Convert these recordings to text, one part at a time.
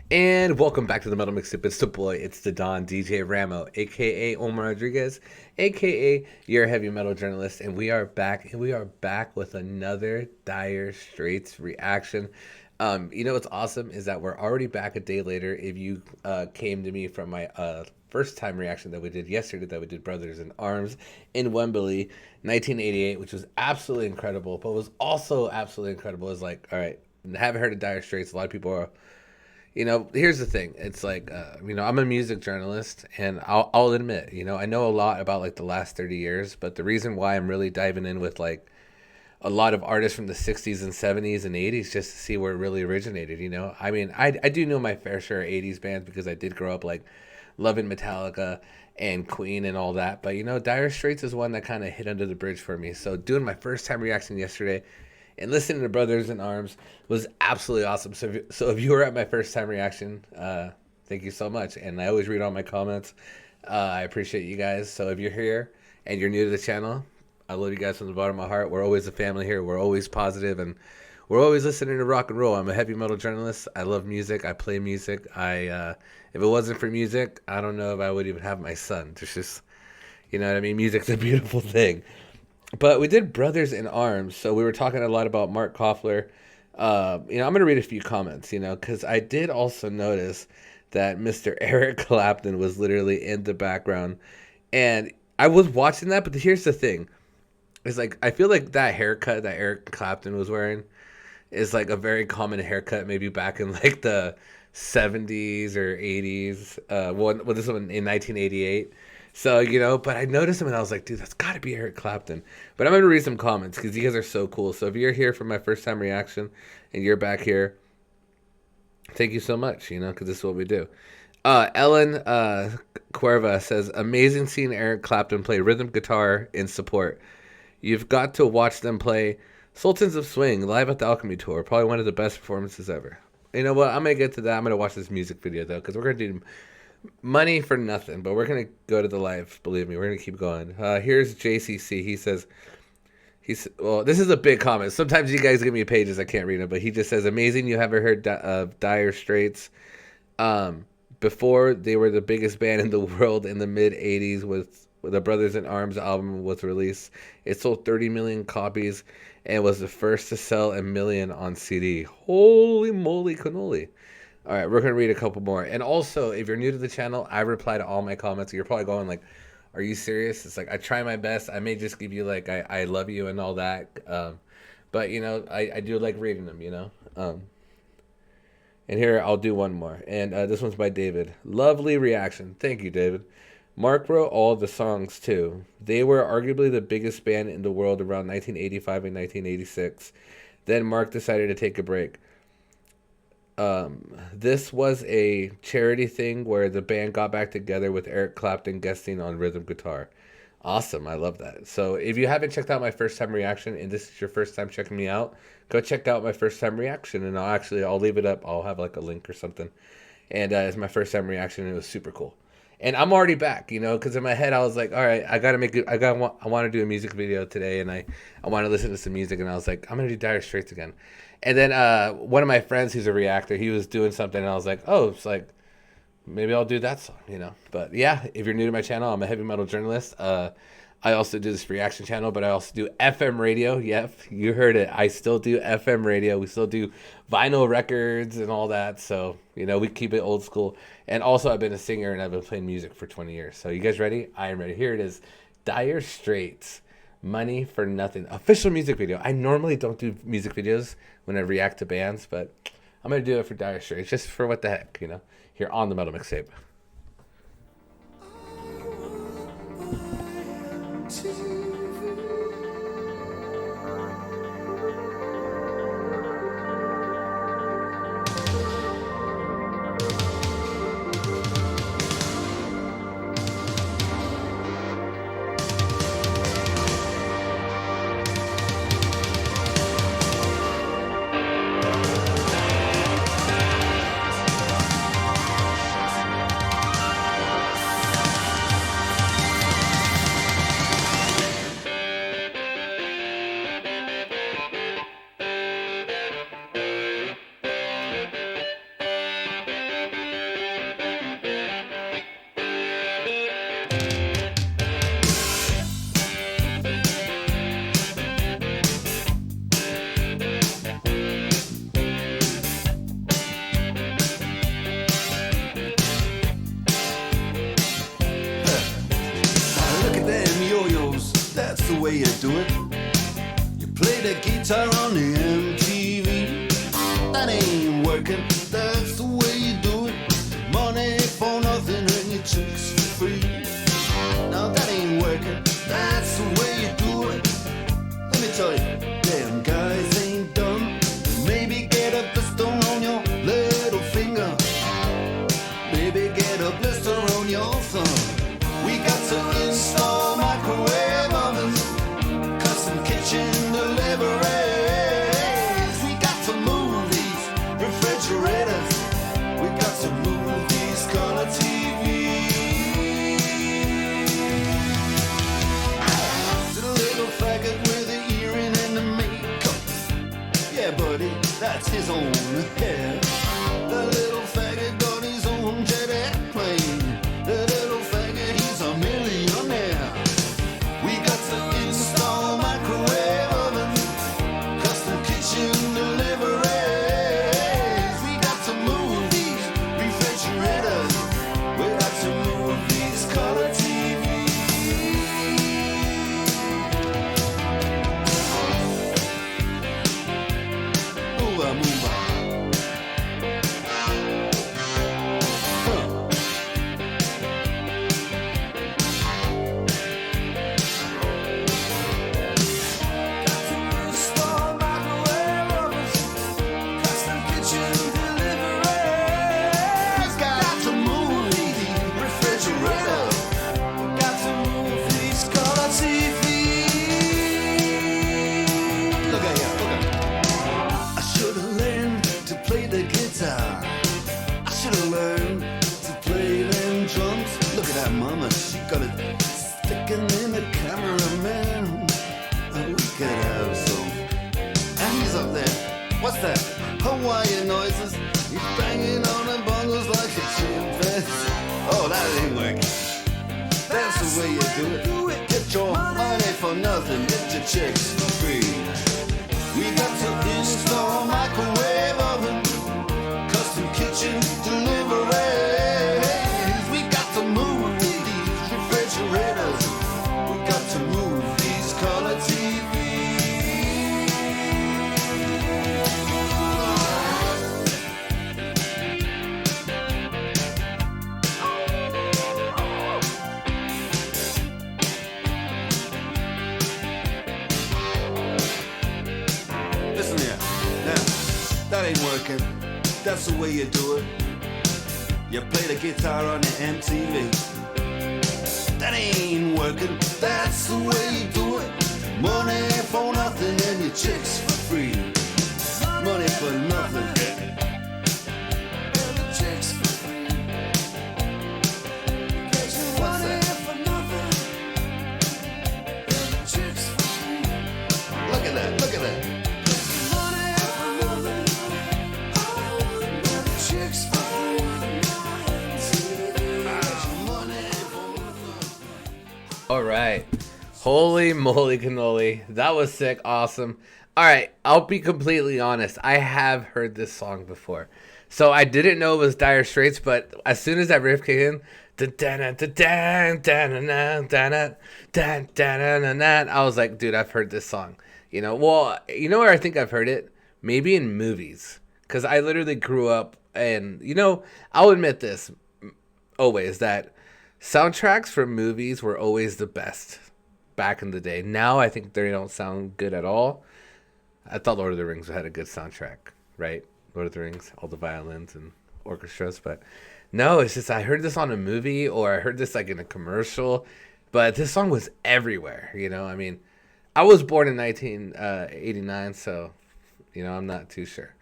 And welcome back to the Metal Mixtape. It's the boy, it's the Don, DJ Ramo, aka Omar Rodriguez, aka your heavy metal journalist, and we are back with another Dire Straits reaction. What's awesome is that we're already back a day later. If you came to me from my first time reaction that we did yesterday, that we did Brothers in Arms in Wembley, 1988, which was absolutely incredible, but was also absolutely incredible is like, all right, haven't heard of Dire Straits. A lot of people are, here's the thing. It's like, I'm a music journalist, and I'll admit, I know a lot about like the last 30 years, but the reason why I'm really diving in with like a lot of artists from the 60s and 70s and 80s just to see where it really originated, I mean, I do know my fair share of 80s bands because I did grow up like loving Metallica and Queen and all that, but Dire Straits is one that kind of hit under the bridge for me. So doing my first time reaction yesterday and listening to Brothers in Arms was absolutely awesome. So if you were at my first time reaction, thank you so much. And I always read all my comments. I appreciate you guys. So if you're here and you're new to the channel, I love you guys from the bottom of my heart. We're always a family here. We're always positive, and we're always listening to rock and roll. I'm a heavy metal journalist. I love music. I play music. If it wasn't for music, I don't know if I would even have my son. There's just, you know what I mean? Music's a beautiful thing. But we did Brothers in Arms, so we were talking a lot about Mark Knopfler. I'm going to read a few comments, because I did also notice that Mr. Eric Clapton was literally in the background. And I was watching that, but here's the thing. It's like, I feel like that haircut that Eric Clapton was wearing is like a very common haircut, maybe back in like the 70s or 80s. This one in 1988. So, but I noticed him and I was like, dude, that's got to be Eric Clapton. But I'm going to read some comments because you guys are so cool. So if you're here for my first time reaction and you're back here, thank you so much, because this is what we do. Ellen Cuerva says, amazing seeing Eric Clapton play rhythm guitar in support. You've got to watch them play Sultans of Swing live at the Alchemy Tour. Probably one of the best performances ever. You know what? I'm going to get to that. I'm going to watch this music video, though, because we're going to do money for nothing, but we're going to go to the live. Believe me, we're going to keep going. Here's JCC. He says, well, this is a big comment. Sometimes you guys give me pages, I can't read them, but he just says, amazing you haven't heard of Dire Straits. Before they were the biggest band in the world in the mid 80s with the Brothers in Arms album was released. It sold 30 million copies and was the first to sell a million on CD. Holy moly cannoli. All right, we're going to read a couple more. And also, if you're new to the channel, I reply to all my comments. You're probably going like, are you serious? It's like, I try my best. I may just give you like, I love you and all that. But, I do like reading them. And here, I'll do one more. And this one's by David. Lovely reaction. Thank you, David. Mark wrote all the songs, too. They were arguably the biggest band in the world around 1985 and 1986. Then Mark decided to take a break. This was a charity thing where the band got back together with Eric Clapton guesting on rhythm guitar. Awesome. I love that. So if you haven't checked out my first time reaction and this is your first time checking me out, go check out my first time reaction, and I'll leave it up. I'll have like a link or something. And it's my first time reaction, and it was super cool. And I'm already back, because in my head I was like, all right, I gotta make it. I want to do a music video today, and I want to listen to some music, and I was like, I'm gonna do Dire Straits again. And then one of my friends who's a reactor, he was doing something, and I was like, oh, it's like maybe I'll do that song. But yeah, if you're new to my channel, I'm a heavy metal journalist. I also do this reaction channel, but I also do FM radio. Yep, you heard it. I still do FM radio. We still do vinyl records and all that. So, we keep it old school. And also, I've been a singer and I've been playing music for 20 years. So, you guys ready? I am ready. Here it is. Dire Straits. Money for Nothing. Official music video. I normally don't do music videos when I react to bands, but I'm going to do it for Dire Straits just for what the heck, here on the Metal Mixtape. way you do it. You play the guitar on the MTV. That ain't working, that's the way you do it. Money for nothing and your chicks for free. Now that ain't working, that's the way you do it. Let me tell you, damn guys ain't dumb. Maybe get a blister on your little finger. Maybe get a blister on your thumb. We got to install microwave ovens, custom kitchen deliveries. We got to move these refrigerators. We got to move these color TVs. To the little faggot with the earring and the makeup. Yeah, buddy, that's his own hair. The little faggot got his own jet airplane. The little faggot, he's a millionaire. We got to install microwave oven, custom kitchen deliveries. We got to move these refrigerators. We got to move these color TVs. Move on, move on. Mama, she got it sticking in the cameraman. Oh, we could have some. And he's up there. What's that? Hawaiian noises. He's banging on the bongos like a chimpanzee. Oh, that ain't working. That's the way you do it. Get your money for nothing. Get your chicks for free. We got to install microwave oven, custom kitchen delivery. We got to move these refrigerators. We got to move these color TVs. Listen here. Now, that ain't working. That's the way you do it. You play the guitar on the MTV. That ain't working. That's the way you do it. Money for nothing and your chicks for free. Money for nothing. And your chicks for free. What's that? For nothing. And your chicks for free. Look at that. Look at that. Money for nothing. And your chicks for free. All right. Holy moly cannoli. That was sick. Awesome. All right. I'll be completely honest. I have heard this song before. So I didn't know it was Dire Straits, but as soon as that riff came in, I was like, dude, I've heard this song. You know, well, you know where I think I've heard it? Maybe in movies. Because I literally grew up and, you know, I'll admit this always, that soundtracks for movies were always the best back in the day. Now I think they don't sound good at all. I thought Lord of the Rings had a good soundtrack, right? Lord of the Rings, all the violins and orchestras. But no, it's just I heard this on a movie or I heard this like in a commercial. But this song was everywhere, you know? I mean, I was born in 1989, so, you know, I'm not too sure,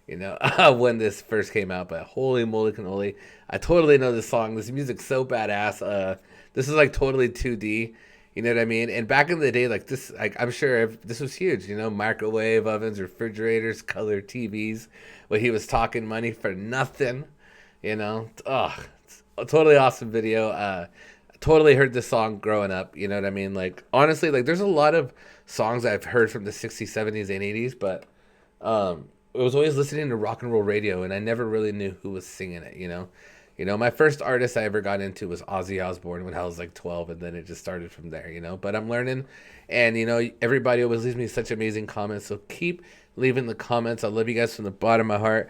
you know, when this first came out. But holy moly cannoli, I totally know this song. This music's so badass. This is like totally 2D, you know what I mean? And back in the day, like this, like I'm sure this was huge, you know, microwave ovens, refrigerators, color TVs. When he was talking money for nothing, you know. Oh, it's a totally awesome video. Totally heard this song growing up, you know what I mean? Like honestly, like there's a lot of songs I've heard from the 60s, 70s, and 80s, but I was always listening to rock and roll radio, and I never really knew who was singing it, you know. You know, my first artist I ever got into was Ozzy Osbourne when I was like 12, and then it just started from there, you know. But I'm learning, and, you know, everybody always leaves me such amazing comments. So keep leaving the comments. I love you guys from the bottom of my heart.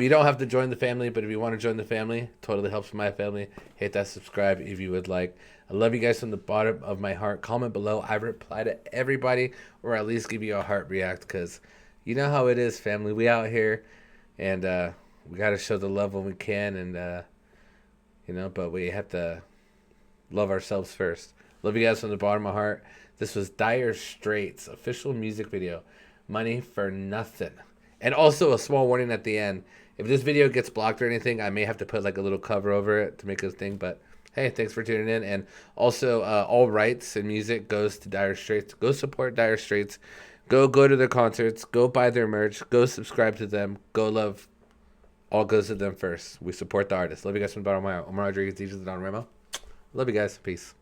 You don't have to join the family, but if you want to join the family, totally helps my family. Hit that subscribe if you would like. I love you guys from the bottom of my heart. Comment below. I reply to everybody, or at least give you a heart react, because you know how it is, family. We out here, and we got to show the love when we can, and you know, but we have to love ourselves first. Love you guys from the bottom of my heart. This was Dire Straits official music video, Money for Nothing. And also a small warning at the end. If this video gets blocked or anything, I may have to put like a little cover over it to make it a thing. But hey, thanks for tuning in. And also, all rights and music goes to Dire Straits. Go support Dire Straits. Go to their concerts. Go buy their merch. Go subscribe to them. Go love. All goes to them first. We support the artists. Love you guys from the bottom of my heart. Omar Rodriguez, DJ the Don Ramo. Love you guys. Peace.